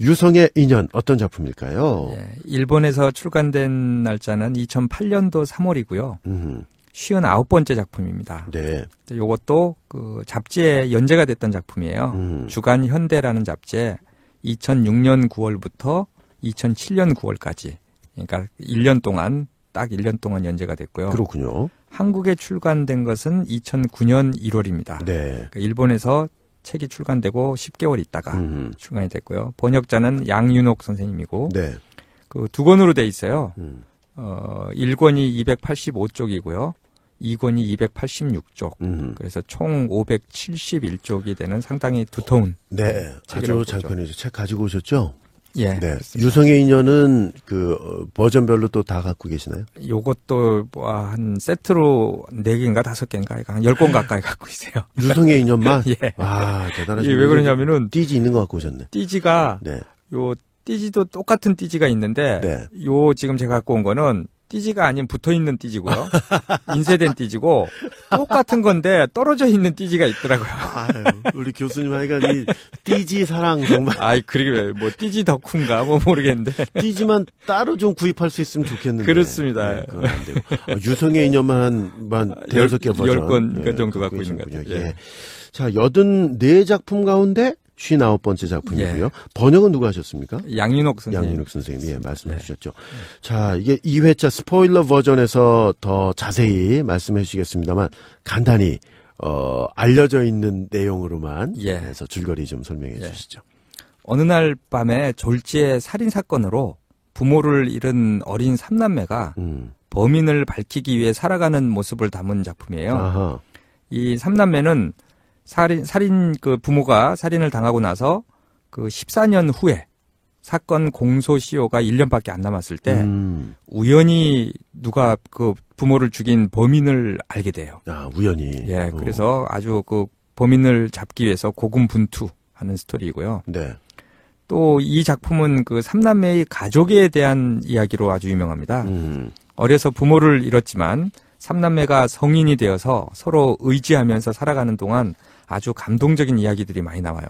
유성의 인연 어떤 작품일까요? 예, 일본에서 출간된 날짜는 2008년도 3월이고요. 59번째 작품입니다. 네. 이것도 그 잡지에 연재가 됐던 작품이에요. 주간 현대라는 잡지에 2006년 9월부터 2007년 9월까지. 그러니까 1년 동안, 딱 1년 동안 연재가 됐고요. 그렇군요. 한국에 출간된 것은 2009년 1월입니다. 네. 그러니까 일본에서 책이 출간되고 10개월 있다가 출간이 됐고요. 번역자는 양윤옥 선생님이고, 네. 그 두 권으로 돼 있어요. 1권이 285쪽이고요. 2권이 286쪽. 그래서 총 571쪽이 되는 상당히 두터운. 네. 아주 잘 펴내죠. 책 가지고 오셨죠? 예. 네. 유성의 인연은 버전별로 또 다 갖고 계시나요? 요것도 한 세트로 4개인가 5개인가 한 10권 가까이 갖고 있어요. 유성의 인연만? 예. 아, 대단하시네. 왜 그러냐면은 띠지 있는 거 갖고 오셨네. 띠지가 네. 요 띠지도 똑같은 띠지가 있는데 네. 요 지금 제가 갖고 온 거는 띠지가 아닌 붙어있는 띠지고요. 인쇄된 띠지고 똑같은 건데 떨어져 있는 띠지가 있더라고요. 아유, 우리 교수님 하여간 이 띠지 사랑 정말. 아이, 그러게 뭐 띠지 덕후인가 뭐 모르겠는데. 띠지만 따로 좀 구입할 수 있으면 좋겠는데. 그렇습니다. 네, 그건 안 되고. 유성의 인연만 대여섯 개 버전. 10권 정도 갖고 있는 것 같아요. 예. 자, 84작품 가운데 59번째 작품이고요. 예. 번역은 누가 하셨습니까? 양윤옥 선생님. 양윤옥 선생님이 말씀해 주셨죠. 자, 이게 2회차 스포일러 버전에서 더 자세히 말씀해 주시겠습니다만 간단히 알려져 있는 내용으로만 해서 줄거리 좀 설명해 주시죠. 어느 날 밤에 졸지의 살인 사건으로 부모를 잃은 어린 3남매가 범인을 밝히기 위해 살아가는 모습을 담은 작품이에요. 아하. 이 3남매는 살인 그 부모가 살인을 당하고 나서 그 14년 후에 사건 공소시효가 1년밖에 안 남았을 때 우연히 누가 그 부모를 죽인 범인을 알게 돼요. 아, 우연히. 예, 그래서 아주 그 범인을 잡기 위해서 고군분투하는 스토리이고요. 네. 또 이 작품은 그 3남매의 가족에 대한 이야기로 아주 유명합니다. 어려서 부모를 잃었지만 3남매가 성인이 되어서 서로 의지하면서 살아가는 동안 아주 감동적인 이야기들이 많이 나와요.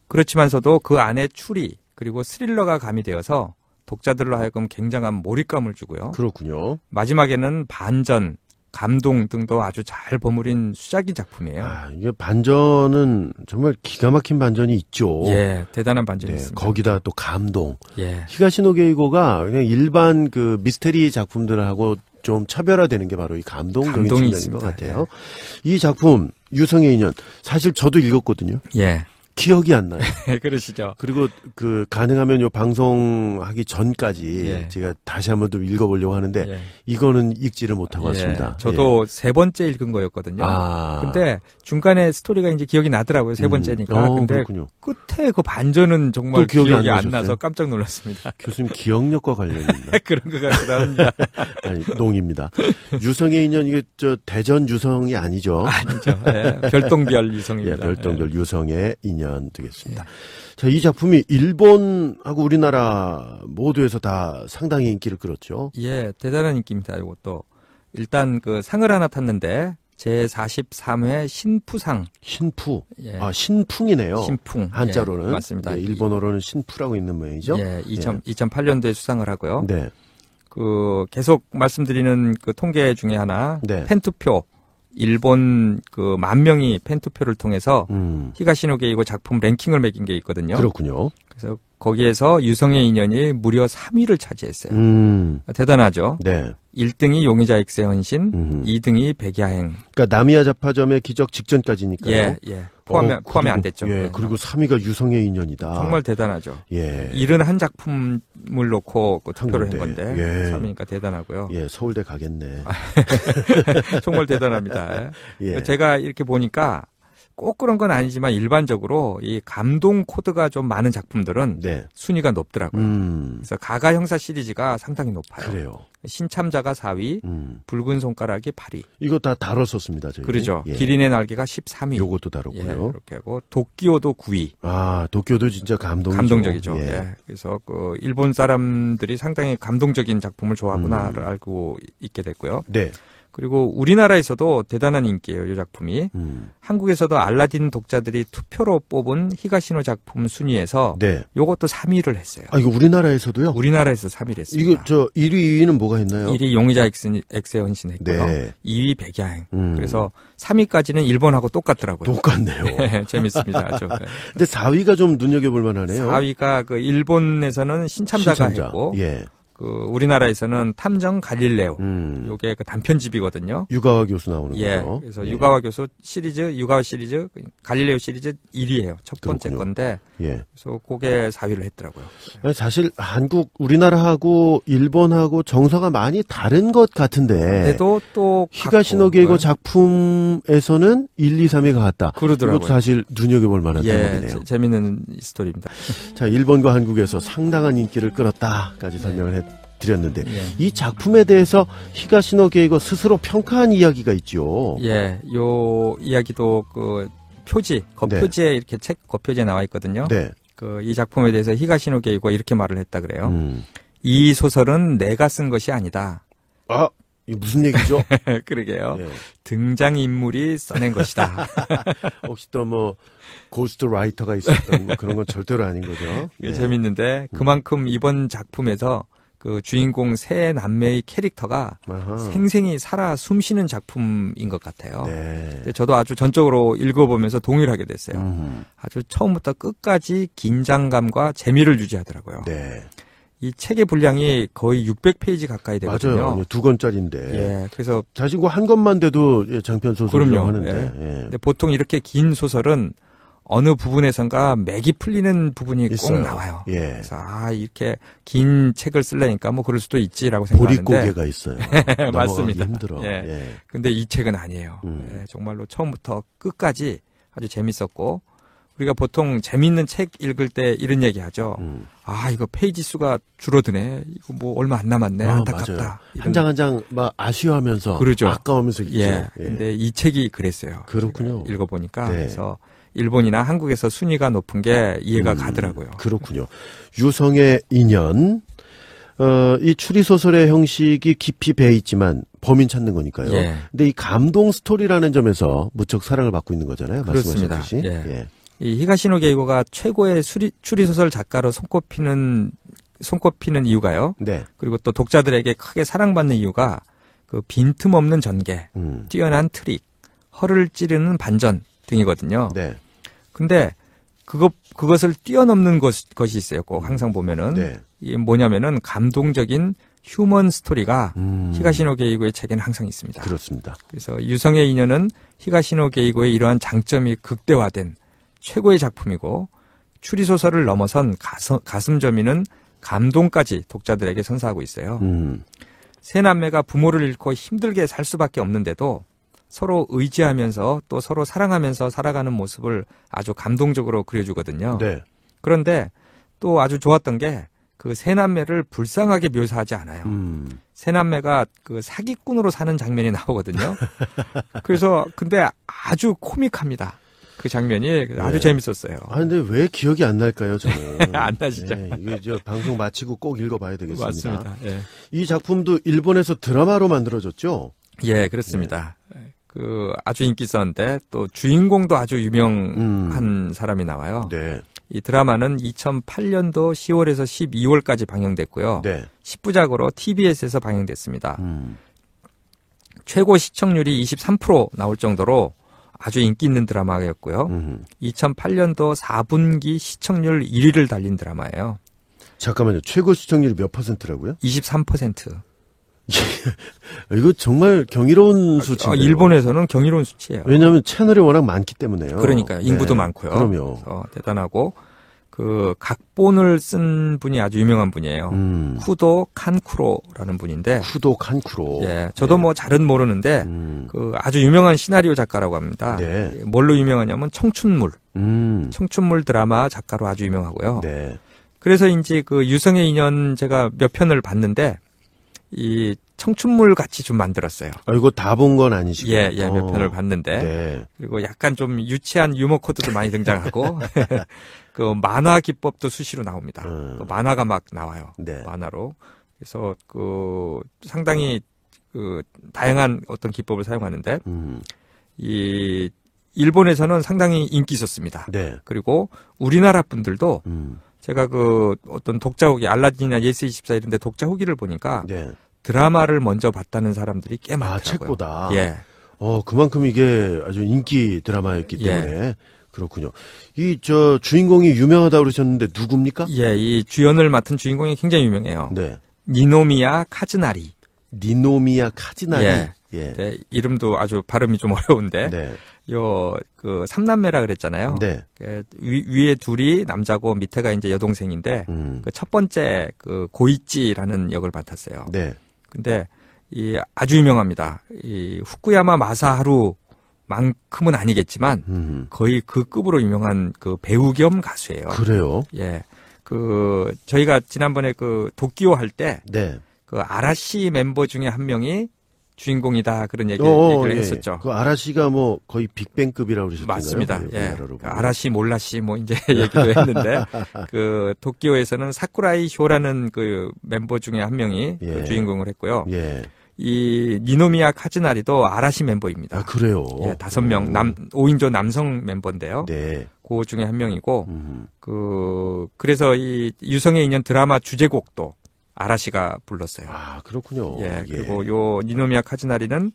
그렇지만서도 그 안에 추리 그리고 스릴러가 가미되어서 독자들로 하여금 굉장한 몰입감을 주고요. 그렇군요. 마지막에는 반전, 감동 등도 아주 잘 버무린 수작인 작품이에요. 아, 이게 반전은 정말 기가 막힌 반전이 있죠. 예, 대단한 반전이 있습니다. 거기다 또 감동. 예. 히가시노 게이고가 그냥 일반 그 미스테리 작품들하고 좀 차별화되는 게 바로 이 감동적인 측면인 있습니다. 것 같아요. 이 작품 유성의 인연 사실 저도 읽었거든요. 예. 기억이 안 나요. 그러시죠. 그리고 가능하면 요 방송하기 전까지 제가 다시 한번 좀 읽어보려고 하는데 이거는 읽지를 못하고 왔습니다. 저도 세 번째 읽은 거였거든요. 근데 중간에 스토리가 이제 기억이 나더라고요. 세 번째니까. 근데 그렇군요. 끝에 그 반전은 정말 기억이 안 나서 깜짝 놀랐습니다. 교수님 기억력과 관련이 있나? 그런 것 같기도 합니다. 아니, 농입니다. 유성의 인연 이게 대전 유성이 아니죠. 아니죠. 별똥별 유성입니다. 별똥별 유성의 인연. 되겠습니다. 자, 이 작품이 일본하고 우리나라 모두에서 다 상당히 인기를 끌었죠. 예, 대단한 인기입니다. 이것도 일단 그 상을 하나 탔는데 제 43회 신푸상. 신푸. 예. 아, 신풍이네요. 신풍. 한자로는. 예, 맞습니다. 일본어로는 신푸라고 있는 모양이죠. 예, 2008년도에 수상을 하고요. 네. 계속 말씀드리는 그 통계 중에 하나 팬투표. 일본 그 10,000명이 팬투표를 통해서 히가시노 게이고 작품 랭킹을 매긴 게 있거든요. 그렇군요. 그래서 거기에서 유성의 인연이 무려 3위를 차지했어요. 대단하죠. 네. 1등이 용의자 X의 헌신, 2등이 백야행. 그러니까 나미야 자파점의 기적 직전까지니까요. 예. 포함이 안 됐죠. 예, 그리고 3위가 유성의 인연이다. 정말 대단하죠. 예. 71작품을 놓고 투표를 한 건데 3위니까 대단하고요. 예, 서울대 가겠네. 정말 대단합니다. 예. 제가 이렇게 보니까 꼭 그런 건 아니지만 일반적으로 이 감동 코드가 좀 많은 작품들은 순위가 높더라고요. 그래서 가가 형사 시리즈가 상당히 높아요. 그래요. 신참자가 4위, 붉은 손가락이 8위. 이거 다 다뤘었습니다, 저희. 그렇죠. 기린의 날개가 13위. 요것도 다뤘고요. 이렇게 하고 도끼오도 9위. 아, 도끼오도 진짜 감동적이죠. 그래서 일본 사람들이 상당히 감동적인 작품을 좋아하구나를 알고 있게 됐고요. 네. 그리고 우리나라에서도 대단한 인기예요, 이 작품이. 한국에서도 알라딘 독자들이 투표로 뽑은 히가시노 작품 순위에서 네. 요것도 3위를 했어요. 아, 이거 우리나라에서도요? 우리나라에서 3위를 했습니다. 이거 1위, 2위는 뭐가 있나요? 1위 용의자 X의 헌신했고요. 네. 2위 백야행. 그래서 3위까지는 일본하고 똑같더라고요. 똑같네요. 네, 재밌습니다. 아주. 근데 4위가 좀 눈여겨볼 만하네요. 4위가 그 일본에서는 신참자가 했고, 예. 그 우리나라에서는 탐정 갈릴레오. 요게 그 단편집이거든요. 유가와 교수 나오는 예. 거죠. 그래서 유가와 교수 시리즈, 유가와 시리즈, 갈릴레오 시리즈 1위예요. 첫 번째 그렇군요. 건데. 예. 그래서 그게 4위를 했더라고요. 아니, 사실 우리나라하고 일본하고 정서가 많이 다른 것 같은데. 그래도 또 히가시노 게이고 작품에서는 1, 2, 3위가 같다. 그러더라고요. 이것도 사실 눈여겨볼 만한 대목이네요. 재밌는 스토리입니다. 자, 일본과 한국에서 상당한 인기를 끌었다까지 설명을 드렸는데 예. 이 작품에 대해서 히가시노 게이고 스스로 평가한 이야기가 있죠. 예, 요 이야기도 그 표지, 겉표지에 이렇게 책 겉표지에 나와 있거든요. 네. 그 이 작품에 대해서 히가시노 게이고가 이렇게 말을 했다 그래요. 이 소설은 내가 쓴 것이 아니다. 아, 이게 무슨 얘기죠? 그러게요. 예. 등장인물이 써낸 것이다. 혹시 또 뭐 고스트 라이터가 있었던 뭐 그런 건 절대로 아닌 거죠. 예. 재밌는데 그만큼 이번 작품에서 그 주인공 세 남매의 캐릭터가 아하. 생생히 살아 숨쉬는 작품인 것 같아요. 네. 근데 저도 아주 전적으로 읽어보면서 동일하게 됐어요. 아주 처음부터 끝까지 긴장감과 재미를 유지하더라고요. 네. 이 책의 분량이 거의 600페이지 가까이 되거든요. 맞아요. 2권짜리인데. 예, 그래서 사실 한 권만 돼도 장편 소설이라고 하는데. 예. 예. 근데 보통 이렇게 긴 소설은 어느 부분에선가 맥이 풀리는 부분이 있어요. 꼭 나와요. 예. 그래서 이렇게 긴 책을 쓰려니까 뭐 그럴 수도 있지라고 생각하는데 보릿고개가 있어요. 맞습니다. 힘들어. 예. 예. 근데 이 책은 아니에요. 예, 정말로 처음부터 끝까지 아주 재밌었고 우리가 보통 재밌는 책 읽을 때 이런 얘기 하죠. 이거 페이지 수가 줄어드네. 이거 뭐 얼마 안 남았네. 안타깝다. 한 장 한 장 막 아쉬워하면서 그러죠. 아까우면서 있죠. 예. 근데 이 책이 그랬어요. 그렇군요. 읽어보니까. 네. 그래서 일본이나 한국에서 순위가 높은 게 이해가 가더라고요. 그렇군요. 유성의 인연. 이 추리소설의 형식이 깊이 배 있지만 범인 찾는 거니까요. 예. 근데 이 감동 스토리라는 점에서 무척 사랑을 받고 있는 거잖아요. 그렇습니다. 말씀하셨듯이. 예. 예. 이 히가시노 게이고가 최고의 추리소설 작가로 손꼽히는 이유가요. 네. 그리고 또 독자들에게 크게 사랑받는 이유가 그 빈틈없는 전개, 뛰어난 트릭, 허를 찌르는 반전 등이거든요. 네. 근데 그것을 뛰어넘는 것이 있어요. 꼭 항상 보면은 네. 이게 뭐냐면은 감동적인 휴먼 스토리가 히가시노 게이고의 책에는 항상 있습니다. 그렇습니다. 그래서 유성의 인연은 히가시노 게이고의 이러한 장점이 극대화된 최고의 작품이고 추리소설을 넘어선 가슴 저미는 감동까지 독자들에게 선사하고 있어요. 세 남매가 부모를 잃고 힘들게 살 수밖에 없는데도 서로 의지하면서 또 서로 사랑하면서 살아가는 모습을 아주 감동적으로 그려주거든요. 네. 그런데 또 아주 좋았던 게 그 세 남매를 불쌍하게 묘사하지 않아요. 세 남매가 그 사기꾼으로 사는 장면이 나오거든요. 그래서 근데 아주 코믹합니다. 그 장면이 아주 재밌었어요. 근데 왜 기억이 안 날까요, 저는? 안 나시죠? 네, 이게 방송 마치고 꼭 읽어봐야 되겠습니다. 맞습니다. 예. 이 작품도 일본에서 드라마로 만들어졌죠? 예, 그렇습니다. 그 아주 인기 있었는데 또 주인공도 아주 유명한 사람이 나와요. 네. 이 드라마는 2008년도 10월에서 12월까지 방영됐고요. 네. 10부작으로 TBS에서 방영됐습니다. 최고 시청률이 23% 나올 정도로 아주 인기 있는 드라마였고요. 2008년도 4분기 시청률 1위를 달린 드라마예요. 잠깐만요. 최고 시청률이 몇 %라고요? 23%. 이거 정말 경이로운 수치예요. 일본에서는 경이로운 수치예요. 왜냐하면 채널이 워낙 많기 때문에요. 그러니까요. 인구도 많고요. 그럼요. 대단하고 그 각본을 쓴 분이 아주 유명한 분이에요. 쿠도 칸쿠로라는 분인데. 쿠도 칸쿠로. 예, 저도 뭐 잘은 모르는데 그 아주 유명한 시나리오 작가라고 합니다. 네. 뭘로 유명하냐면 청춘물. 청춘물 드라마 작가로 아주 유명하고요. 네. 그래서 이제 그 유성의 인연 제가 몇 편을 봤는데 이 청춘물 같이 좀 만들었어요. 이거 다 본 건 아니시고. 예, 몇 편을 봤는데. 네. 그리고 약간 좀 유치한 유머 코드도 많이 등장하고, 그 만화 기법도 수시로 나옵니다. 만화가 막 나와요. 네. 만화로. 그래서 그 상당히 그 다양한 어떤 기법을 사용하는데 이 일본에서는 상당히 인기 있었습니다. 네. 그리고 우리나라 분들도 제가 그 어떤 독자 후기 알라딘이나 예스24 이런 데 독자 후기를 보니까 네. 드라마를 먼저 봤다는 사람들이 꽤 많더라고요. 책보다. 예. 그만큼 이게 아주 인기 드라마였기 때문에. 예. 그렇군요. 주인공이 유명하다고 그러셨는데 누굽니까? 예, 이 주연을 맡은 주인공이 굉장히 유명해요. 네. 니노미야 카즈나리. 니노미야 카즈나리. 예. 예. 네, 이름도 아주 발음이 좀 어려운데. 네. 그 삼남매라 그랬잖아요. 네. 위에 둘이 남자고 밑에가 이제 여동생인데 그 첫 번째 그 고이치라는 역을 맡았어요. 네. 근데 이 아주 유명합니다. 이 후쿠야마 마사하루만큼은 아니겠지만 거의 그 급으로 유명한 그 배우 겸 가수예요. 그래요? 예. 그 저희가 지난번에 그 도끼오 할 때 네. 그 아라시 멤버 중에 한 명이 주인공이다 그런 얘기를 예. 했었죠. 그 아라시가 뭐 거의 빅뱅급이라고 그러셨던가요? 맞습니다. 예. 그 아라시 몰라시 뭐 이제 얘기도 했는데 그 도쿄에서는 사쿠라이 쇼라는 그 멤버 중에 한 명이 예. 그 주인공을 했고요. 예. 이 니노미야 카즈나리도 아라시 멤버입니다. 아, 그래요? 예, 5명 5인조 남성 멤버인데요. 네. 그 중에 한 명이고 그래서 이 유성의 인연 드라마 주제곡도 아라시가 불렀어요. 아, 그렇군요. 예, 그리고 요 니노미야 카즈나리는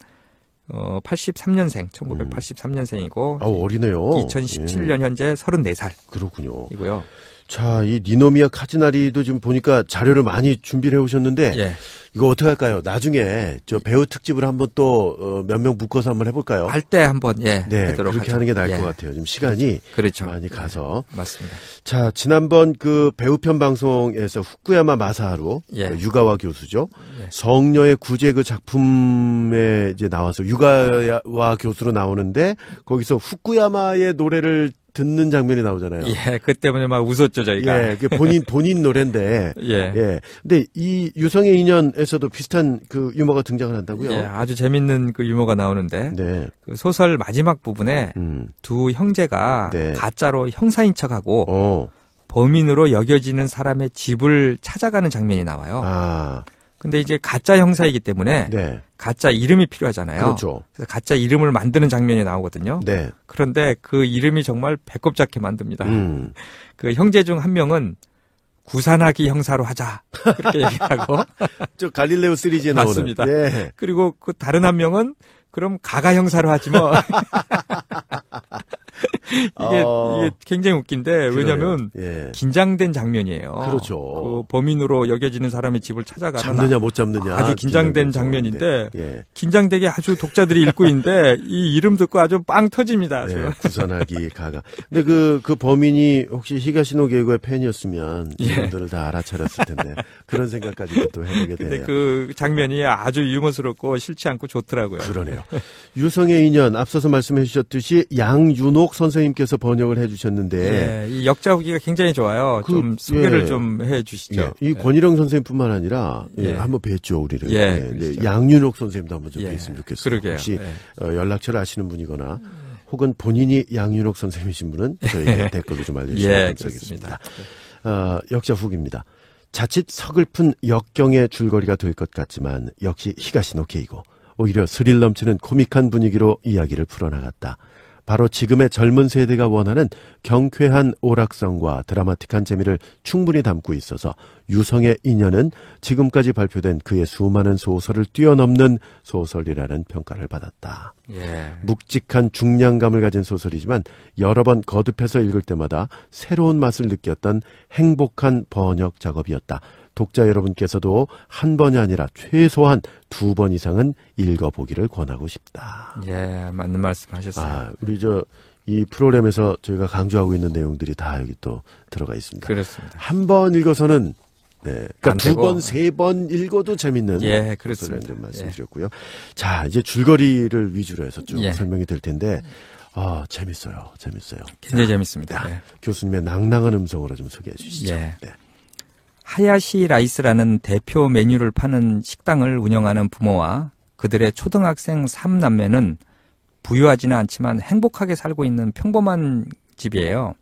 83년생, 1983년생이고 어리네요. 2017년 현재 34살. 그렇군요. 이고요. 자, 이 니노미야 카즈나리도 지금 보니까 자료를 많이 준비를 해 오셨는데 예. 이거 어떻게 할까요? 나중에 저 배우 특집을 한번 또 몇 명 묶어서 한번 해볼까요? 할 때 한번 네, 그렇게 하죠. 하는 게 나을 것 같아요. 지금 시간이 그렇죠. 많이 가서 맞습니다. 자, 지난번 그 배우편 방송에서 후쿠야마 마사하루 그 유가와 교수죠. 성녀의 구제 그 작품에 이제 나와서 유가와 교수로 나오는데 거기서 후쿠야마의 노래를 듣는 장면이 나오잖아요. 예, 그 때문에 막 웃었죠, 저희가. 예, 그 본인 노래인데. 예. 근데 이 유성의 인연에서도 비슷한 그 유머가 등장을 한다고요? 예, 아주 재밌는 그 유머가 나오는데. 네. 그 소설 마지막 부분에 두 형제가 네. 가짜로 형사인 척하고 범인으로 여겨지는 사람의 집을 찾아가는 장면이 나와요. 아. 근데 이제 가짜 형사이기 때문에 네. 가짜 이름이 필요하잖아요. 그렇죠. 그래서 가짜 이름을 만드는 장면이 나오거든요. 네. 그런데 그 이름이 정말 배꼽 잡게 만듭니다. 그 형제 중 한 명은 구산하기 형사로 하자 그렇게 얘기하고 저 갈릴레오 시리즈에 나오는. 맞습니다. 네. 그리고 그 다른 한 명은 그럼 가가 형사로 하지 뭐. 이게 굉장히 웃긴데 왜냐하면 긴장된 장면이에요. 그렇죠. 그 범인으로 여겨지는 사람의 집을 찾아가는 잡느냐 못 잡느냐 아주 긴장된 장면인데 긴장되게 아주 독자들이 읽고 있는데 이 이름 듣고 아주 빵 터집니다. 네, 구산하기 가가. 근데 그 범인이 혹시 히가시노 게이고의 팬이었으면 이분들을 다 알아차렸을 텐데 그런 생각까지 또 해보게 돼요. 근데 그 장면이 아주 유머스럽고 싫지 않고 좋더라고요. 그러네요. 유성의 인연 앞서서 말씀해 주셨듯이 양윤옥 선생님께서 번역을 해 주셨는데 이 역자 후기가 굉장히 좋아요. 좀 소개를 좀 해 주시죠. 이 권일영 선생님뿐만 아니라 한번 뵀죠 우리를. 그렇죠. 양윤옥 선생님도 한번 좀 뵀으면 좋겠어요. 그러게요. 혹시 연락처를 아시는 분이거나 혹은 본인이 양윤옥 선생님이신 분은 저희에게 댓글로 좀 알려주시면 감사하겠습니다. 역자 후기입니다. 자칫 서글픈 역경의 줄거리가 될 것 같지만 역시 히가시노 게이고 오히려 스릴 넘치는 코믹한 분위기로 이야기를 풀어나갔다. 바로 지금의 젊은 세대가 원하는 경쾌한 오락성과 드라마틱한 재미를 충분히 담고 있어서 유성의 인연은 지금까지 발표된 그의 수많은 소설을 뛰어넘는 소설이라는 평가를 받았다. 묵직한 중량감을 가진 소설이지만 여러 번 거듭해서 읽을 때마다 새로운 맛을 느꼈던 행복한 번역 작업이었다. 독자 여러분께서도 한 번이 아니라 최소한 2번 이상은 읽어보기를 권하고 싶다. 맞는 말씀 하셨어요. 우리 이 프로그램에서 저희가 강조하고 있는 내용들이 다 여기 또 들어가 있습니다. 그렇습니다. 한 번 읽어서는 그러니까 2번, 3번 읽어도 재밌는 그렇습니다. 말씀드렸고요. 자, 이제 줄거리를 위주로 해서 쭉 설명이 될 텐데 재밌어요. 굉장히 재밌습니다. 교수님의 낭낭한 음성으로 좀 소개해 주시죠. 하야시 라이스라는 대표 메뉴를 파는 식당을 운영하는 부모와 그들의 초등학생 3남매는 부유하지는 않지만 행복하게 살고 있는 평범한 집이에요.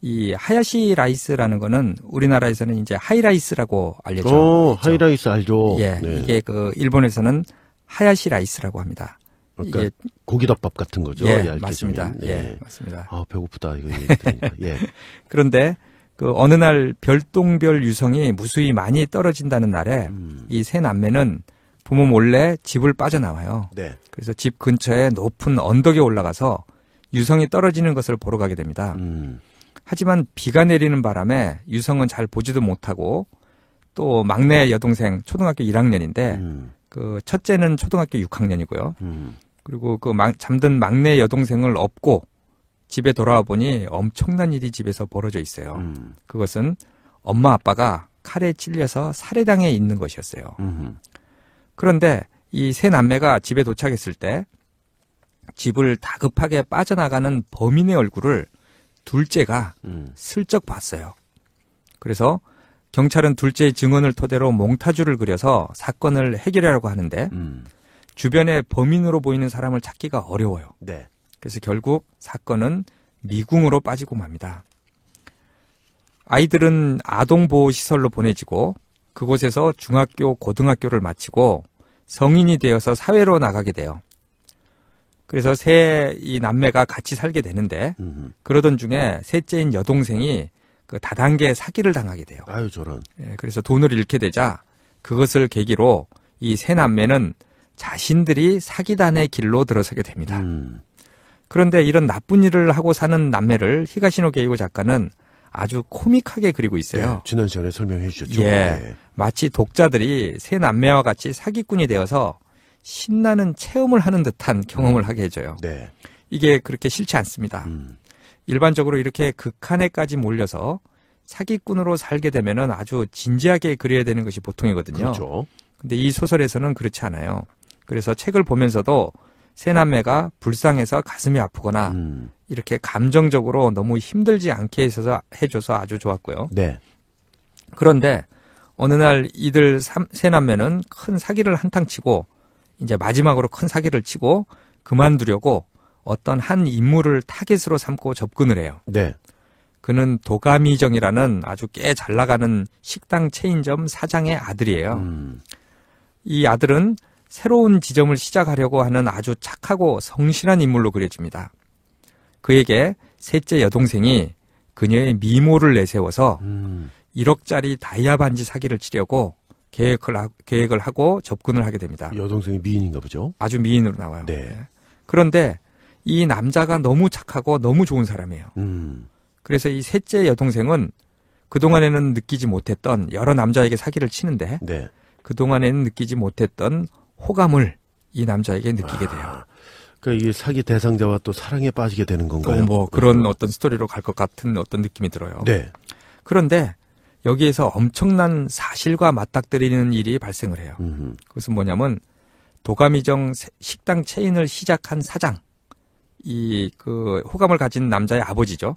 이 하야시 라이스라는 거는 우리나라에서는 이제 하이라이스라고 알려져 있죠. 하이라이스 알죠. 이게 그 일본에서는 하야시 라이스라고 합니다. 그러니까 이게 고기덮밥 같은 거죠. 예, 맞습니다. 네. 예, 맞습니다. 아, 배고프다 이거 얘기 들으니까. 예. 그런데 그 어느 날 별똥별 유성이 무수히 많이 떨어진다는 날에 이 세 남매는 부모 몰래 집을 빠져나와요. 네. 그래서 집 근처에 높은 언덕에 올라가서 유성이 떨어지는 것을 보러 가게 됩니다. 하지만 비가 내리는 바람에 유성은 잘 보지도 못하고 또 막내 여동생 초등학교 1학년인데 그 첫째는 초등학교 6학년이고요. 그리고 그 잠든 막내 여동생을 업고 집에 돌아와 보니 엄청난 일이 집에서 벌어져 있어요. 그것은 엄마 아빠가 칼에 찔려서 살해당해 있는 것이었어요. 그런데 이 세 남매가 집에 도착했을 때 집을 다급하게 빠져나가는 범인의 얼굴을 둘째가 슬쩍 봤어요. 그래서 경찰은 둘째의 증언을 토대로 몽타주를 그려서 사건을 해결하려고 하는데 주변에 범인으로 보이는 사람을 찾기가 어려워요. 네. 그래서 결국 사건은 미궁으로 빠지고 맙니다. 아이들은 아동보호시설로 보내지고 그곳에서 중학교, 고등학교를 마치고 성인이 되어서 사회로 나가게 돼요. 그래서 이 남매가 같이 살게 되는데 그러던 중에 셋째인 여동생이 그 다단계 사기를 당하게 돼요. 아유, 저런. 예, 그래서 돈을 잃게 되자 그것을 계기로 이 세 남매는 자신들이 사기단의 길로 들어서게 됩니다. 그런데 이런 나쁜 일을 하고 사는 남매를 히가시노 게이고 작가는 아주 코믹하게 그리고 있어요. 네, 지난 시간에 설명해 주셨죠. 예, 네. 마치 독자들이 세 남매와 같이 사기꾼이 되어서 신나는 체험을 하는 듯한 경험을 하게 해줘요. 네. 이게 그렇게 싫지 않습니다. 일반적으로 이렇게 극한에까지 몰려서 사기꾼으로 살게 되면은 아주 진지하게 그려야 되는 것이 보통이거든요. 그렇죠. 근데 이 소설에서는 그렇지 않아요. 그래서 책을 보면서도 세 남매가 불쌍해서 가슴이 아프거나 이렇게 감정적으로 너무 힘들지 않게 해줘서 아주 좋았고요. 네. 그런데 어느 날 이들 세 남매는 큰 사기를 한탕 치고 이제 마지막으로 큰 사기를 치고 그만두려고 어떤 한 인물을 타겟으로 삼고 접근을 해요. 네. 그는 도가미정이라는 아주 꽤 잘 나가는 식당 체인점 사장의 아들이에요. 이 아들은 새로운 지점을 시작하려고 하는 아주 착하고 성실한 인물로 그려집니다. 그에게 셋째 여동생이 그녀의 미모를 내세워서 1억짜리 다이아 반지 사기를 치려고 계획을 하고 접근을 하게 됩니다. 여동생이 미인인가 보죠? 아주 미인으로 나와요. 네. 그런데 이 남자가 너무 착하고 너무 좋은 사람이에요. 그래서 이 셋째 여동생은 그동안에는 느끼지 못했던 여러 남자에게 사기를 치는데 네. 그동안에는 느끼지 못했던 호감을 이 남자에게 느끼게 돼요. 그러니까 이게 사기 대상자와 또 사랑에 빠지게 되는 건가요? 또 뭐 그런 어떤 스토리로 갈 것 같은 어떤 느낌이 들어요. 네. 그런데 여기에서 엄청난 사실과 맞닥뜨리는 일이 발생을 해요. 그것은 뭐냐면 도가미정 식당 체인을 시작한 사장, 그 호감을 가진 남자의 아버지죠.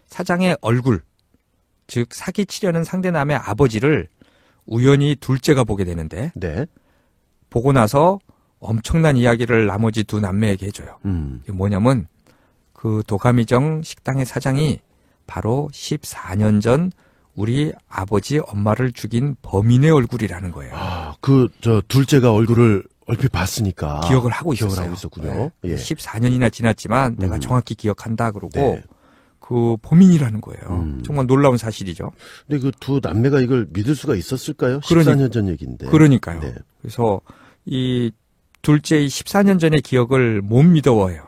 사장의 얼굴, 즉 사기 치려는 상대남의 아버지를 우연히 둘째가 보게 되는데 네. 보고 나서 엄청난 이야기를 나머지 두 남매에게 해줘요. 이게 뭐냐면 그 도가미정 식당의 사장이 바로 14년 전 우리 아버지 엄마를 죽인 범인의 얼굴이라는 거예요. 아, 둘째가 얼굴을 얼핏 봤으니까 기억을 하고 있었어요. 기억을 하고 있었군요. 네. 예. 14년이나 지났지만 내가 정확히 기억한다 그러고 네. 그 범인이라는 거예요. 정말 놀라운 사실이죠. 근데 그 두 남매가 이걸 믿을 수가 있었을까요? 그러니- 14년 전 얘기인데. 그러니까요. 네. 그래서 이 둘째의 14년 전의 기억을 못 믿어워요.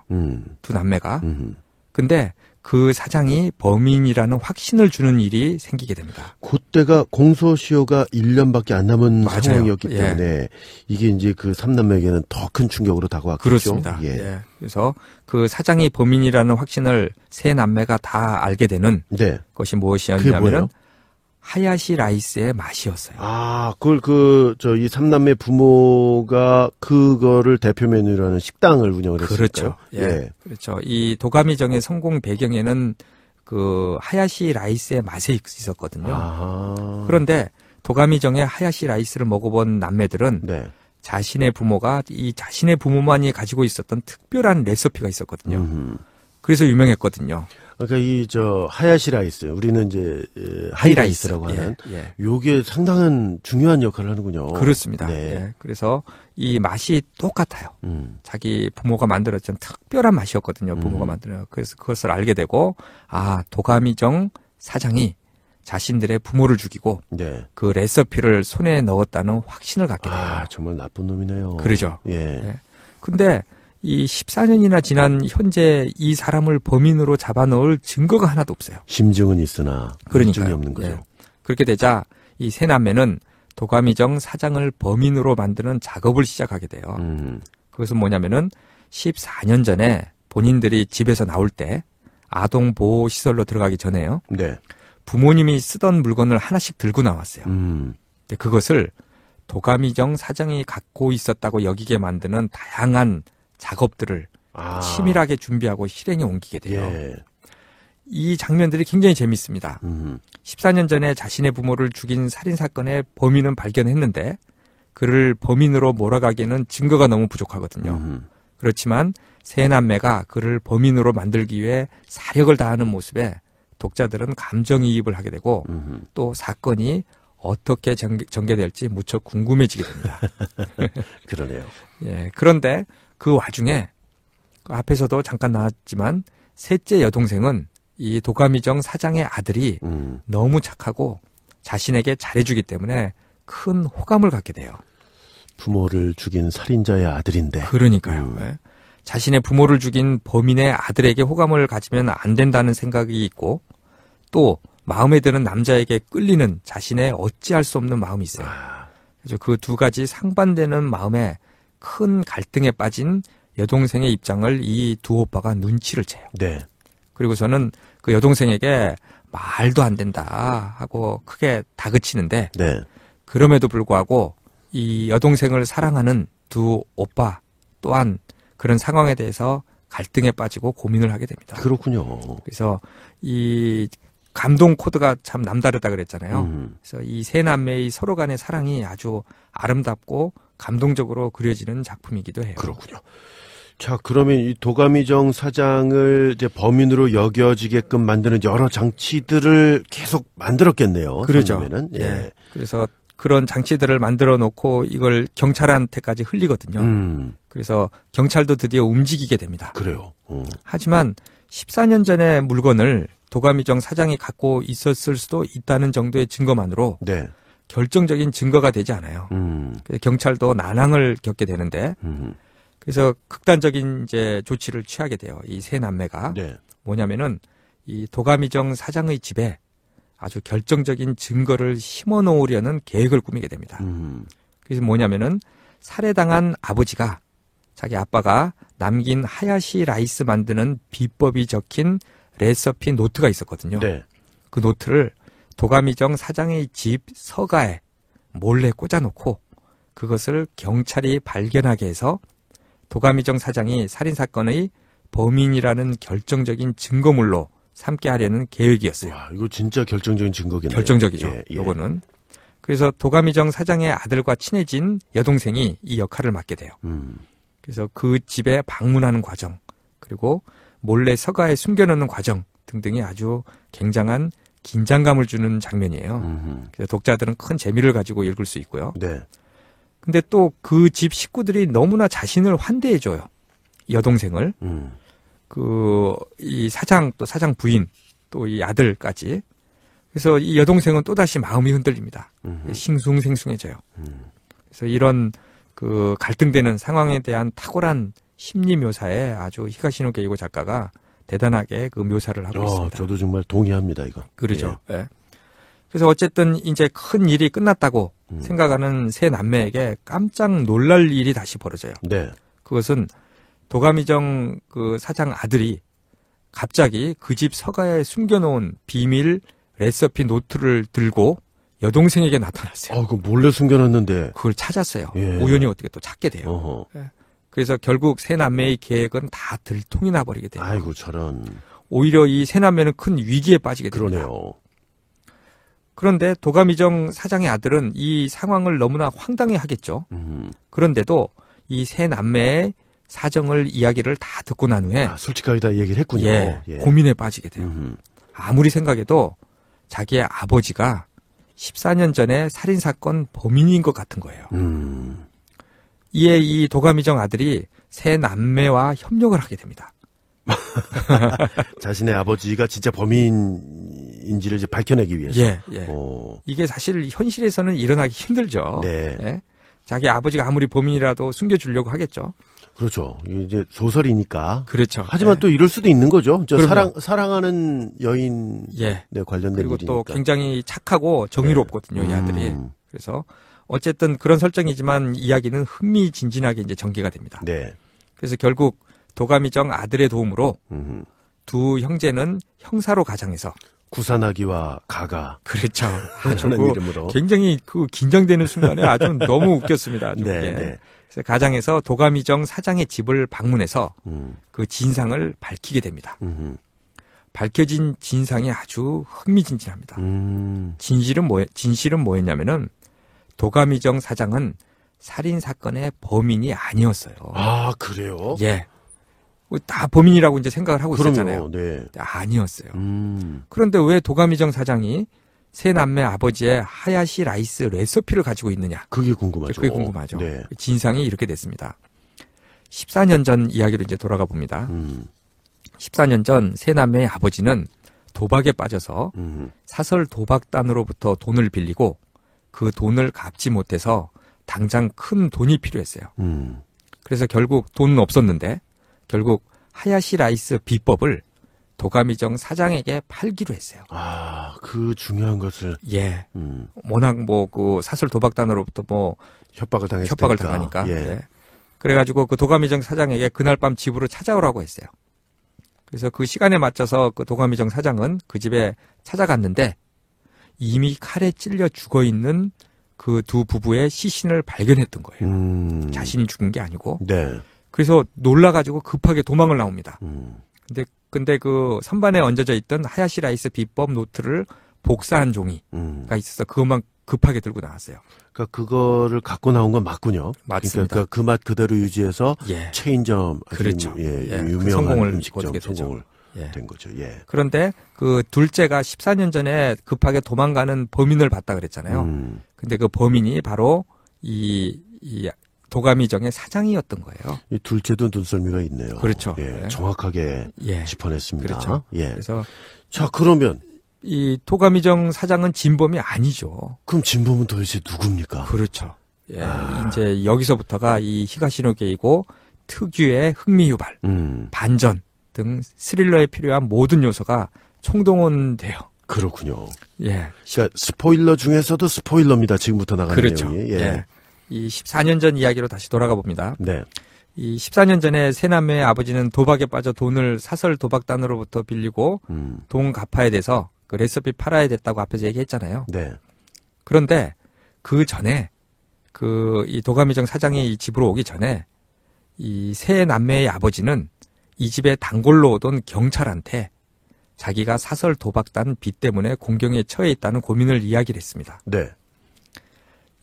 두 남매가. 근데 그 사장이 범인이라는 확신을 주는 일이 생기게 됩니다. 그때가 공소시효가 1년밖에 안 남은 맞아요. 상황이었기 예. 때문에 이게 이제 그 3남매에게는 더 큰 충격으로 다가왔겠죠. 그렇습니다. 예. 예. 그래서 그 사장이 범인이라는 확신을 세 남매가 다 알게 되는 네. 것이 그게 뭐예요? 무엇이었냐면 하야시 라이스의 맛이었어요. 아, 그걸 이 3남매 부모가 그거를 대표 메뉴라는 식당을 운영을 했을까요? 그렇죠. 예. 그렇죠. 이 도가미정의 성공 배경에는 그 하야시 라이스의 맛이 있었거든요. 아. 그런데 도가미정의 하야시 라이스를 먹어본 남매들은 네. 자신의 부모가 이 자신의 부모만이 가지고 있었던 특별한 레시피가 있었거든요. 그래서 유명했거든요. 그러니까 하야시 라이스, 우리는 이제 하이라이스라고 하는 요게 상당한 중요한 역할을 하는군요. 그렇습니다. 예. 그래서 이 맛이 똑같아요. 자기 부모가 만들었던 특별한 맛이었거든요. 부모가 만들어. 그래서 그것을 알게 되고, 도가미정 사장이 자신들의 부모를 죽이고 그 레시피를 손에 넣었다는 확신을 갖게 돼요. 정말 나쁜 놈이네요. 그러죠. 예. 근데 이 14년이나 지난 현재 이 사람을 범인으로 잡아넣을 증거가 하나도 없어요. 심증은 있으나 그러니까요. 없는 거죠. 그렇게 되자 이 세 남매는 도가미정 사장을 범인으로 만드는 작업을 시작하게 돼요. 그것은 뭐냐면은 14년 전에 본인들이 집에서 나올 때 아동 보호 시설로 들어가기 전에요. 부모님이 쓰던 물건을 하나씩 들고 나왔어요. 근데 그것을 도가미정 사장이 갖고 있었다고 여기게 만드는 다양한 작업들을 치밀하게 준비하고 실행에 옮기게 돼요. 이 장면들이 굉장히 재밌습니다. 14년 전에 자신의 부모를 죽인 살인사건의 범인은 발견했는데 그를 범인으로 몰아가기에는 증거가 너무 부족하거든요. 그렇지만 세 남매가 그를 범인으로 만들기 위해 사력을 다하는 모습에 독자들은 감정이입을 하게 되고 또 사건이 어떻게 전개될지 무척 궁금해지게 됩니다. 그러네요. 그런데 그 와중에 앞에서도 잠깐 나왔지만 셋째 여동생은 이 도가미정 사장의 아들이 너무 착하고 자신에게 잘해주기 때문에 큰 호감을 갖게 돼요. 부모를 죽인 살인자의 아들인데. 그러니까요. 자신의 부모를 죽인 범인의 아들에게 호감을 가지면 안 된다는 생각이 있고 또 마음에 드는 남자에게 끌리는 자신의 어찌할 수 없는 마음이 있어요. 그래서 그 두 가지 상반되는 마음에 큰 갈등에 빠진 여동생의 입장을 이 두 오빠가 눈치를 채요. 그리고서는 그 여동생에게 말도 안 된다 하고 크게 다그치는데 그럼에도 불구하고 이 여동생을 사랑하는 두 오빠 또한 그런 상황에 대해서 갈등에 빠지고 고민을 하게 됩니다. 그렇군요. 그래서 이 감동 코드가 참 남다르다 그랬잖아요. 그래서 이 세 남매의 서로 간의 사랑이 아주 아름답고 감동적으로 그려지는 작품이기도 해요. 그렇군요. 자, 그러면 이 도가미정 사장을 이제 범인으로 여겨지게끔 만드는 여러 장치들을 계속 만들었겠네요. 그렇죠. 그래서 그런 장치들을 만들어 놓고 이걸 경찰한테까지 흘리거든요. 그래서 경찰도 드디어 움직이게 됩니다. 그래요. 하지만 14년 전의 물건을 도가미정 사장이 갖고 있었을 수도 있다는 정도의 증거만으로 결정적인 증거가 되지 않아요. 경찰도 난항을 겪게 되는데 그래서 극단적인 이제 조치를 취하게 돼요. 이 세 남매가 뭐냐면은 이 도가미정 사장의 집에 아주 결정적인 증거를 심어 놓으려는 계획을 꾸미게 됩니다. 그래서 뭐냐면은 살해당한 아버지가 자기 아빠가 남긴 하야시 라이스 만드는 비법이 적힌 레시피 노트가 있었거든요. 그 노트를 도가미정 사장의 집 서가에 몰래 꽂아놓고 그것을 경찰이 발견하게 해서 도가미정 사장이 살인사건의 범인이라는 결정적인 증거물로 삼게 하려는 계획이었어요. 와, 이거 진짜 결정적인 증거겠네요. 결정적이죠. 요거는. 그래서 도가미정 사장의 아들과 친해진 여동생이 이 역할을 맡게 돼요. 그래서 그 집에 방문하는 과정, 그리고 몰래 서가에 숨겨놓는 과정 등등이 아주 굉장한 긴장감을 주는 장면이에요. 그래서 독자들은 큰 재미를 가지고 읽을 수 있고요. 근데 또 그 집 식구들이 너무나 자신을 환대해줘요. 여동생을. 이 사장, 또 사장 부인, 또 이 아들까지. 그래서 이 여동생은 또다시 마음이 흔들립니다. 싱숭생숭해져요. 그래서 이런 그 갈등되는 상황에 대한 탁월한 심리 묘사에 아주 히가시노 게이고 작가가 대단하게 그 묘사를 하고 있습니다. 저도 정말 동의합니다, 이거. 그러죠. 그래서 어쨌든 이제 큰 일이 끝났다고 생각하는 세 남매에게 깜짝 놀랄 일이 다시 벌어져요. 그것은 도가미정 그 사장 아들이 갑자기 그 집 서가에 숨겨놓은 비밀 레시피 노트를 들고 여동생에게 나타났어요. 그거 몰래 숨겨놨는데. 그걸 찾았어요. 우연히 어떻게 또 찾게 돼요. 그래서 결국 세 남매의 계획은 다 들통이 나버리게 돼요. 아이고, 저런. 오히려 이 세 남매는 큰 위기에 빠지게 됩니다. 그러네요. 그런데 도가미정 사장의 아들은 이 상황을 너무나 황당해 하겠죠. 그런데도 이 세 남매의 계획은 다 들통이 나버리게 됩니다. 오히려 이 세 남매는 큰 위기에 빠지게 됩니다. 그런데 도가미정 사장의 아들은 이 상황을 너무나 황당해 하겠죠. 그런데도 이 세 남매의 계획은 다 들통이 나버리게 됩니다. 오히려 이 세 남매는 큰 위기에 빠지게 됩니다. 그런데도 이 세 남매의 사정을 이야기를 다 듣고 난 후에 솔직하게 다 얘기를 했군요. 예, 고민에 빠지게 돼요. 아무리 생각해도 자기의 아버지가 14년 전에 살인사건 범인인 것 같은 거예요. 이에 이 도가미정 아들이 세 남매와 협력을 하게 됩니다. 자신의 아버지가 진짜 범인인지를 이제 밝혀내기 위해서. 예. 이게 사실 현실에서는 일어나기 힘들죠. 네. 예? 자기 아버지가 아무리 범인이라도 숨겨주려고 하겠죠. 그렇죠. 이제 소설이니까. 그렇죠. 하지만 예. 또 이럴 수도 있는 거죠. 저 그럼요. 사랑하는 여인. 예. 네, 관련된 그리고 일이니까. 또 굉장히 착하고 정의롭거든요, 이 아들이. 그래서 어쨌든 그런 설정이지만 이야기는 흥미진진하게 이제 전개가 됩니다. 네. 그래서 결국 도가미정 아들의 도움으로 두 형제는 형사로 가장해서 구사나기와 가가. 그렇죠. 아주 이름으로. 굉장히 그 긴장되는 순간에 아주 너무 웃겼습니다. 아주. 네, 예. 네. 그래서 가장에서 도가미정 사장의 집을 방문해서 그 진상을 밝히게 됩니다. 밝혀진 진상이 아주 흥미진진합니다. 진실은 뭐였냐면은 도가미정 사장은 살인 사건의 범인이 아니었어요. 아, 그래요? 예. 다 범인이라고 이제 생각을 하고 있었잖아요. 네. 아니었어요. 그런데 왜 도가미정 사장이 세 남매 아버지의 하야시 라이스 레시피를 가지고 있느냐? 그게 궁금하죠. 그게 궁금하죠. 네. 진상이 이렇게 됐습니다. 14년 전 이야기로 이제 돌아가 봅니다. 14년 전 세 남매의 아버지는 도박에 빠져서 사설 도박단으로부터 돈을 빌리고 그 돈을 갚지 못해서 당장 큰 돈이 필요했어요. 그래서 결국 돈은 없었는데 결국 하야시 라이스 비법을 도가미정 사장에게 팔기로 했어요. 아, 그 중요한 것을. 예. 워낙 그 사설 도박단으로부터 협박을 당하니까. 예. 예. 그래가지고 그 도가미정 사장에게 그날 밤 집으로 찾아오라고 했어요. 그래서 그 시간에 맞춰서 그 도가미정 사장은 그 집에 찾아갔는데 이미 칼에 찔려 죽어 있는 그 두 부부의 시신을 발견했던 거예요. 자신이 죽은 게 아니고. 네. 그래서 놀라가지고 급하게 도망을 나옵니다. 근데 그 선반에 얹어져 있던 하야시 라이스 비법 노트를 복사한 종이가 있어서 그것만 급하게 들고 나왔어요. 그러니까 그거를 갖고 나온 건 맞군요. 맞습니다. 그러니까 그 맛 그대로 유지해서 예. 체인점, 그렇죠. 유명한 그 성공을 음식점 거두게 되죠. 성공을 예. 된 거죠. 예. 그런데 그 둘째가 14년 전에 급하게 도망가는 범인을 봤다 그랬잖아요. 근데 그 범인이 바로 이 도가미정의 사장이었던 거예요. 이 둘째도 눈썰미가 있네요. 그렇죠. 예. 예. 정확하게 예. 짚어냈습니다. 그렇죠. 예. 그래서 자, 그러면 이 도가미정 사장은 진범이 아니죠. 그럼 진범은 도대체 누굽니까? 그렇죠. 예. 이제 여기서부터가 이 히가시노게이고 특유의 흥미유발, 반전 등 스릴러에 필요한 모든 요소가 총동원돼요. 그렇군요. 예. 그러니까 스포일러 중에서도 스포일러입니다. 지금부터 나가는 그렇죠. 내용이. 예. 예. 이 14년 전 이야기로 다시 돌아가 봅니다. 네. 이 14년 전에 세 남매의 아버지는 도박에 빠져 돈을 사설 도박단으로부터 빌리고 돈 갚아야 돼서 그 레시피 팔아야 됐다고 앞에서 얘기했잖아요. 네. 그런데 그 전에 이 도가미정 사장이 이 집으로 오기 전에 이 세 남매의 아버지는 이 집에 단골로 오던 경찰한테 자기가 사설 도박단 빚 때문에 공경에 처해 있다는 고민을 이야기를 했습니다. 네.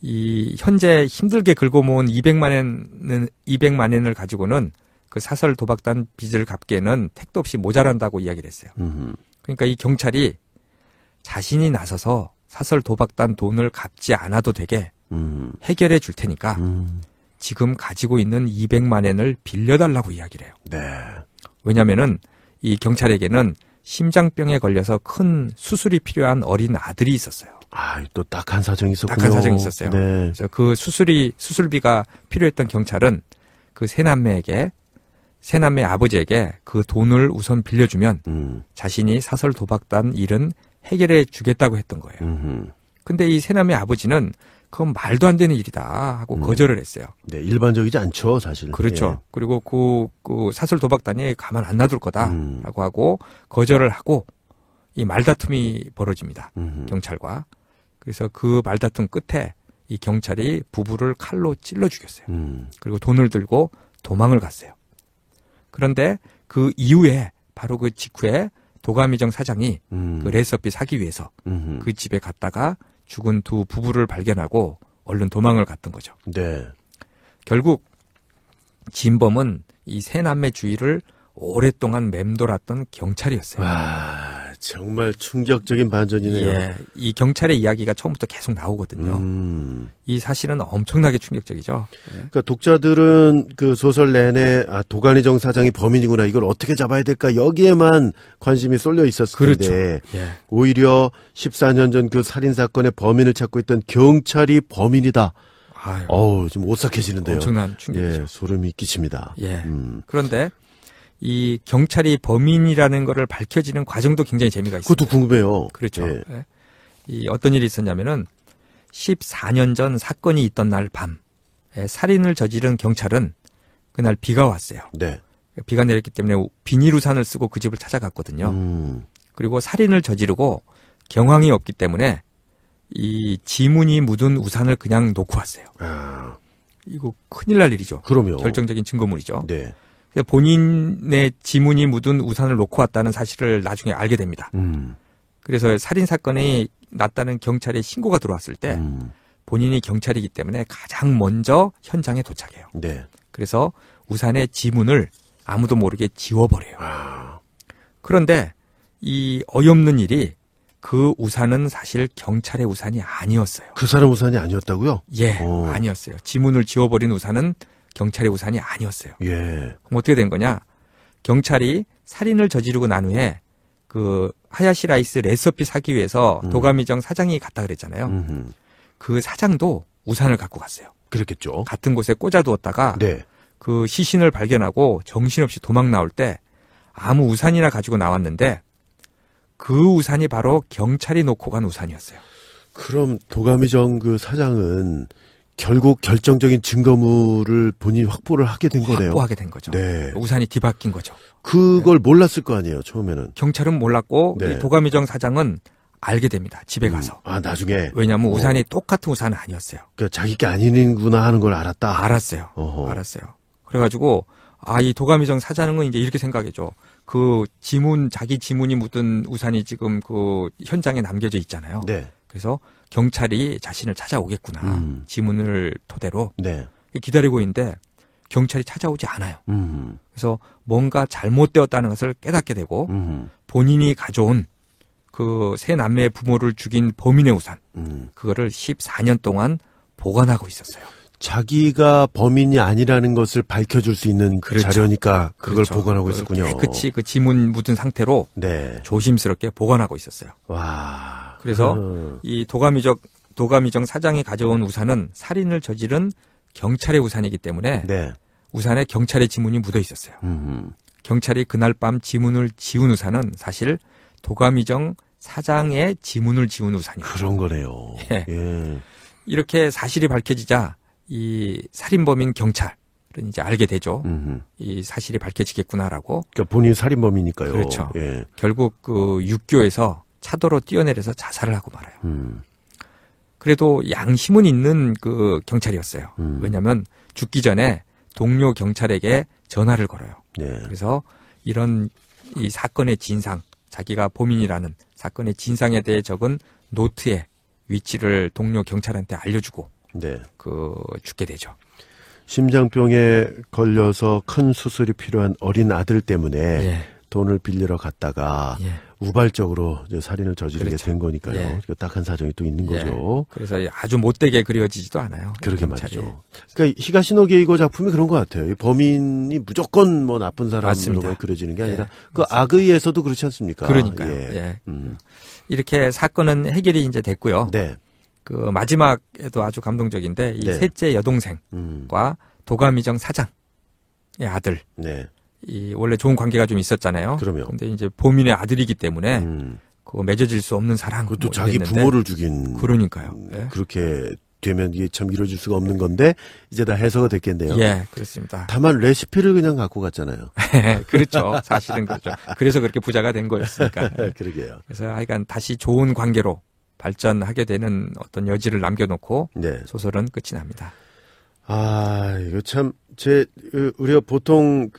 이 현재 힘들게 긁어 모은 200만 엔을 가지고는 그 사설 도박단 빚을 갚기에는 택도 없이 모자란다고 이야기를 했어요. 그러니까 이 경찰이 자신이 나서서 사설 도박단 돈을 갚지 않아도 되게 해결해 줄 테니까 지금 가지고 있는 200만 엔을 빌려달라고 이야기를 해요. 네. 왜냐면은 이 경찰에게는 심장병에 걸려서 큰 수술이 필요한 어린 아들이 있었어요. 아, 또 딱한 사정이 있었군요. 딱한 사정이 있었어요. 네. 그래서 그 수술비가 필요했던 경찰은 그 세 남매 아버지에게 그 돈을 우선 빌려주면 자신이 사설 도박단 일은 해결해 주겠다고 했던 거예요. 근데 이 세 남매 아버지는 그건 말도 안 되는 일이다 하고 거절을 했어요. 네, 일반적이지 않죠, 사실. 그렇죠. 예. 그리고 그 사설 도박단이 가만 안 놔둘 거다라고 하고 거절을 하고 이 말다툼이 벌어집니다. 경찰과. 그래서 그 말다툼 끝에 이 경찰이 부부를 칼로 찔러 죽였어요. 그리고 돈을 들고 도망을 갔어요. 그런데 그 이후에 바로 그 직후에 도가미정 사장이 그 레시피 사기 위해서 그 집에 갔다가 죽은 두 부부를 발견하고 얼른 도망을 갔던 거죠. 네. 결국 진범은 이 세 남매 주위를 오랫동안 맴돌았던 경찰이었어요. 와, 정말 충격적인 반전이네요. 예, 이 경찰의 이야기가 처음부터 계속 나오거든요. 이 사실은 엄청나게 충격적이죠. 그러니까 독자들은 그 소설 내내 도가니정 사장이 범인이구나, 이걸 어떻게 잡아야 될까, 여기에만 관심이 쏠려 있었을 그렇죠. 텐데 예. 오히려 14년 전 그 살인 사건의 범인을 찾고 있던 경찰이 범인이다. 아유, 어우, 좀 오싹해지는데요. 엄청난 충격이죠. 예, 소름이 끼칩니다. 예. 그런데 이 경찰이 범인이라는 거를 밝혀지는 과정도 굉장히 재미가 있어요. 그것도 궁금해요. 그렇죠. 예. 예. 이 어떤 일이 있었냐면은 14년 전 사건이 있던 날 밤 살인을 저지른 경찰은 그날 비가 왔어요. 네. 비가 내렸기 때문에 비닐 우산을 쓰고 그 집을 찾아갔거든요. 그리고 살인을 저지르고 경황이 없기 때문에 이 지문이 묻은 우산을 그냥 놓고 왔어요. 아, 이거 큰일 날 일이죠. 그럼요. 결정적인 증거물이죠. 네. 본인의 지문이 묻은 우산을 놓고 왔다는 사실을 나중에 알게 됩니다. 그래서 살인 사건이 났다는 경찰에 신고가 들어왔을 때 본인이 경찰이기 때문에 가장 먼저 현장에 도착해요. 네. 그래서 우산의 지문을 아무도 모르게 지워버려요. 아, 그런데 이 어이없는 일이 그 우산은 사실 경찰의 우산이 아니었어요. 그 사람 우산이 아니었다고요? 예, 아니었어요. 지문을 지워버린 우산은 경찰의 우산이 아니었어요. 예. 그럼 어떻게 된 거냐? 경찰이 살인을 저지르고 난 후에 그 하야시 라이스 레시피 사기 위해서 도가미정 사장이 갔다 그랬잖아요. 그 사장도 우산을 갖고 갔어요. 그랬겠죠. 같은 곳에 꽂아두었다가 네. 그 시신을 발견하고 정신없이 도망 나올 때 아무 우산이나 가지고 나왔는데 그 우산이 바로 경찰이 놓고 간 우산이었어요. 그럼 도가미정 그 사장은 결국 결정적인 증거물을 본인이 확보를 하게 된 거네요. 확보하게 된 거죠. 네. 우산이 뒤바뀐 거죠. 그걸 몰랐을 거 아니에요, 처음에는. 경찰은 몰랐고 네. 이 도가미정 사장은 알게 됩니다. 집에 가서. 아, 나중에. 왜냐하면 우산이 똑같은 우산은 아니었어요. 그러니까 자기 게 아니는구나 하는 걸 알았다. 알았어요. 어허. 알았어요. 그래가지고 이 도가미정 사장은 이제 이렇게 생각했죠. 그 지문, 자기 지문이 묻은 우산이 지금 그 현장에 남겨져 있잖아요. 네. 그래서 경찰이 자신을 찾아오겠구나. 지문을 토대로 네. 기다리고 있는데 경찰이 찾아오지 않아요. 음. 그래서 뭔가 잘못되었다는 것을 깨닫게 되고 음. 본인이 가져온 그 세 남매의 부모를 죽인 범인의 우산 그거를 14년 동안 보관하고 있었어요. 자기가 범인이 아니라는 것을 밝혀줄 수 있는 그렇죠. 자료니까 그걸 그렇죠. 보관하고 있었군요. 깨끗이 그 지문 묻은 상태로 네. 조심스럽게 보관하고 있었어요. 와. 그래서 이 도가미정 사장이 가져온 우산은 살인을 저지른 경찰의 우산이기 때문에 네. 우산에 경찰의 지문이 묻어 있었어요. 경찰이 그날 밤 지문을 지운 우산은 사실 도가미정 사장의 지문을 지운 우산이에요. 그런 거네요. 예. 예. 이렇게 사실이 밝혀지자 이 살인범인 경찰은 이제 알게 되죠. 이 사실이 밝혀지겠구나라고. 그러니까 본인 살인범이니까요. 그렇죠. 예. 결국 그 육교에서 차도로 뛰어내려서 자살을 하고 말아요. 그래도 양심은 있는 그 경찰이었어요. 왜냐하면 죽기 전에 동료 경찰에게 전화를 걸어요. 네. 그래서 이런 이 사건의 진상, 자기가 범인이라는 사건의 진상에 대해 적은 노트의 위치를 동료 경찰한테 알려주고 네. 죽게 되죠. 심장병에 걸려서 큰 수술이 필요한 어린 아들 때문에 예. 돈을 빌리러 갔다가 예. 우발적으로 이제 살인을 저지르게 그렇죠. 된 거니까요. 예. 딱한 사정이 또 있는 예. 거죠. 그래서 아주 못되게 그려지지도 않아요. 그러게 경찰이. 말이죠. 그러니까 히가시노 게이고 작품이 그런 것 같아요. 이 범인이 무조건 뭐 나쁜 사람으로만 맞습니다. 그려지는 게 아니라 예. 그 악의에서도 그렇지 않습니까? 그러니까요. 예. 예. 이렇게 사건은 해결이 이제 됐고요. 네. 그 마지막에도 아주 감동적인데 이 네. 셋째 여동생과 도가미정 사장의 아들. 네. 이 원래 좋은 관계가 좀 있었잖아요. 그럼요. 근데 이제 범인의 아들이기 때문에 그 맺어질 수 없는 사랑. 그것도 뭐 자기 이랬는데 부모를 죽인. 그러니까요. 예. 그렇게 되면 이게 참 이루어질 수가 없는 건데 이제 다 해소가 됐겠네요. 예, 그렇습니다. 다만 레시피를 그냥 갖고 갔잖아요. 그렇죠. 사실은 그렇죠. 그래서 그렇게 부자가 된 거였으니까. 그러게요. 그래서 하여간 다시 좋은 관계로 발전하게 되는 어떤 여지를 남겨놓고 네. 소설은 끝이 납니다. 아, 이거 참, 우리가 보통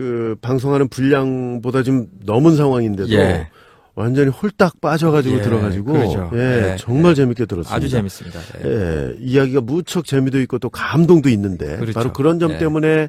방송하는 분량보다 좀 넘은 상황인데도, 예. 완전히 홀딱 빠져가지고 예, 들어가지고 그러죠. 예, 예, 정말 예. 재밌게 들었습니다. 아주 재밌습니다. 예. 예, 이야기가 무척 재미도 있고 또 감동도 있는데 그렇죠. 바로 그런 점 예. 때문에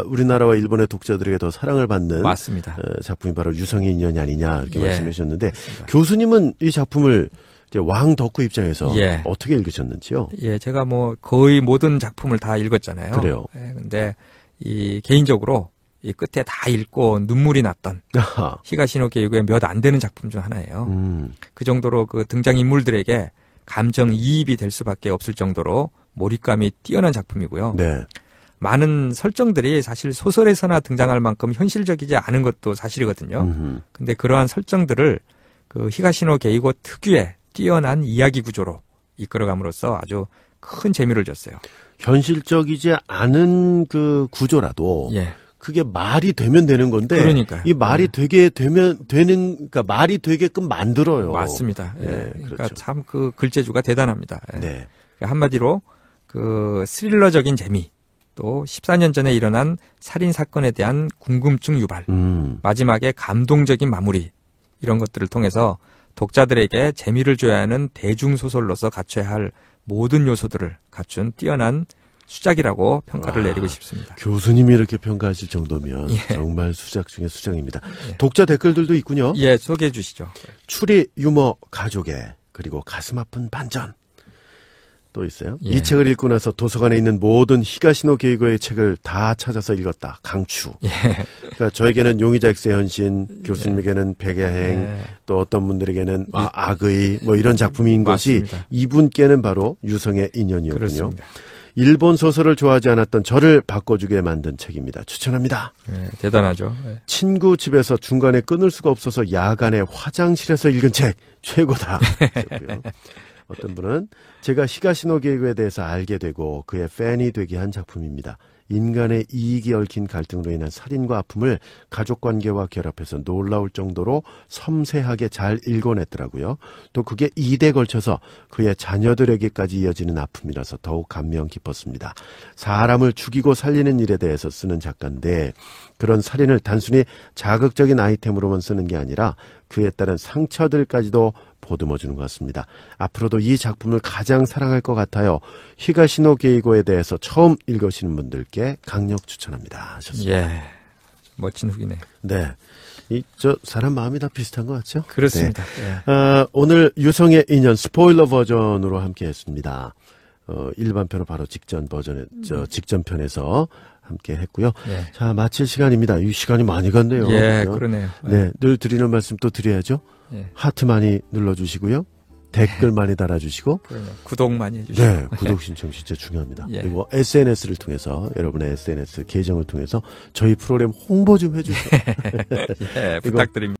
우리나라와 일본의 독자들에게 더 사랑을 받는 맞습니다. 작품이 바로 유성의 인연이 아니냐 이렇게 예. 말씀해 주셨는데 맞습니다. 교수님은 이 작품을 이제 왕 덕후 입장에서 예. 어떻게 읽으셨는지요? 예, 제가 뭐 거의 모든 작품을 다 읽었잖아요. 그래요. 예, 근데 이 개인적으로 이 끝에 다 읽고 눈물이 났던 아하. 히가시노 게이고의 몇 안 되는 작품 중 하나예요. 그 정도로 그 등장 인물들에게 감정 이입이 될 수밖에 없을 정도로 몰입감이 뛰어난 작품이고요. 네. 많은 설정들이 사실 소설에서나 등장할 만큼 현실적이지 않은 것도 사실이거든요. 근데 그러한 설정들을 그 히가시노 게이고 특유의 뛰어난 이야기 구조로 이끌어감으로써 아주 큰 재미를 줬어요. 현실적이지 않은 그 구조라도 예. 그게 말이 되면 되는 건데 그러니까요. 이 말이 되게 되면 되는 그러니까 말이 되게끔 만들어요. 맞습니다. 예. 네, 그러니까 그렇죠. 참 그 글재주가 대단합니다. 예. 네. 한마디로 그 스릴러적인 재미, 또 14년 전에 일어난 살인 사건에 대한 궁금증 유발, 마지막에 감동적인 마무리 이런 것들을 통해서 독자들에게 재미를 줘야 하는 대중소설로서 갖춰야 할 모든 요소들을 갖춘 뛰어난 수작이라고 평가를 내리고 싶습니다. 교수님이 이렇게 평가하실 정도면 예. 정말 수작 중에 수작입니다. 예. 독자 댓글들도 있군요. 예, 소개해 주시죠. 추리, 유머, 가족애, 그리고 가슴 아픈 반전. 또 있어요. 예. 이 책을 읽고 나서 도서관에 있는 모든 히가시노 게이고의 책을 다 찾아서 읽었다. 강추. 예. 그러니까 저에게는 용의자 X의 헌신, 교수님에게는 백야행, 예. 또 어떤 분들에게는 악의 뭐 이런 작품인 것이 맞습니다. 이분께는 바로 유성의 인연이었군요. 그렇습니다. 일본 소설을 좋아하지 않았던 저를 바꿔주게 만든 책입니다. 추천합니다. 예, 대단하죠. 예. 친구 집에서 중간에 끊을 수가 없어서 야간에 화장실에서 읽은 책 최고다. 하셨고요. 어떤 분은 제가 히가시노 게이고에 대해서 알게 되고 그의 팬이 되게 한 작품입니다. 인간의 이익이 얽힌 갈등으로 인한 살인과 아픔을 가족관계와 결합해서 놀라울 정도로 섬세하게 잘 읽어냈더라고요. 또 그게 2대 걸쳐서 그의 자녀들에게까지 이어지는 아픔이라서 더욱 감명 깊었습니다. 사람을 죽이고 살리는 일에 대해서 쓰는 작가인데 그런 살인을 단순히 자극적인 아이템으로만 쓰는 게 아니라 그에 따른 상처들까지도 보듬어주는 것 같습니다. 앞으로도 이 작품을 가장 사랑할 것 같아요. 히가시노 게이고에 대해서 처음 읽으시는 분들께 강력 추천합니다. 하셨습니다. 예. 멋진 후기네요. 네. 사람 마음이 다 비슷한 것 같죠? 그렇습니다. 네. 예. 오늘 유성의 인연 스포일러 버전으로 함께 했습니다. 일반편은 바로 직전 버전에, 직전편에서 함께 했고요. 예. 자, 마칠 시간입니다. 이 시간이 많이 갔네요. 예, 그렇죠? 그러네요. 네. 늘 드리는 말씀 또 드려야죠. 예. 하트 많이 눌러주시고요. 댓글 많이 달아주시고. 그러네요. 구독 많이 해주시고. 네, 구독 신청 진짜 중요합니다. 예. 그리고 SNS를 통해서 여러분의 SNS 계정을 통해서 저희 프로그램 홍보 좀 해주세요. 예, 부탁드립니다.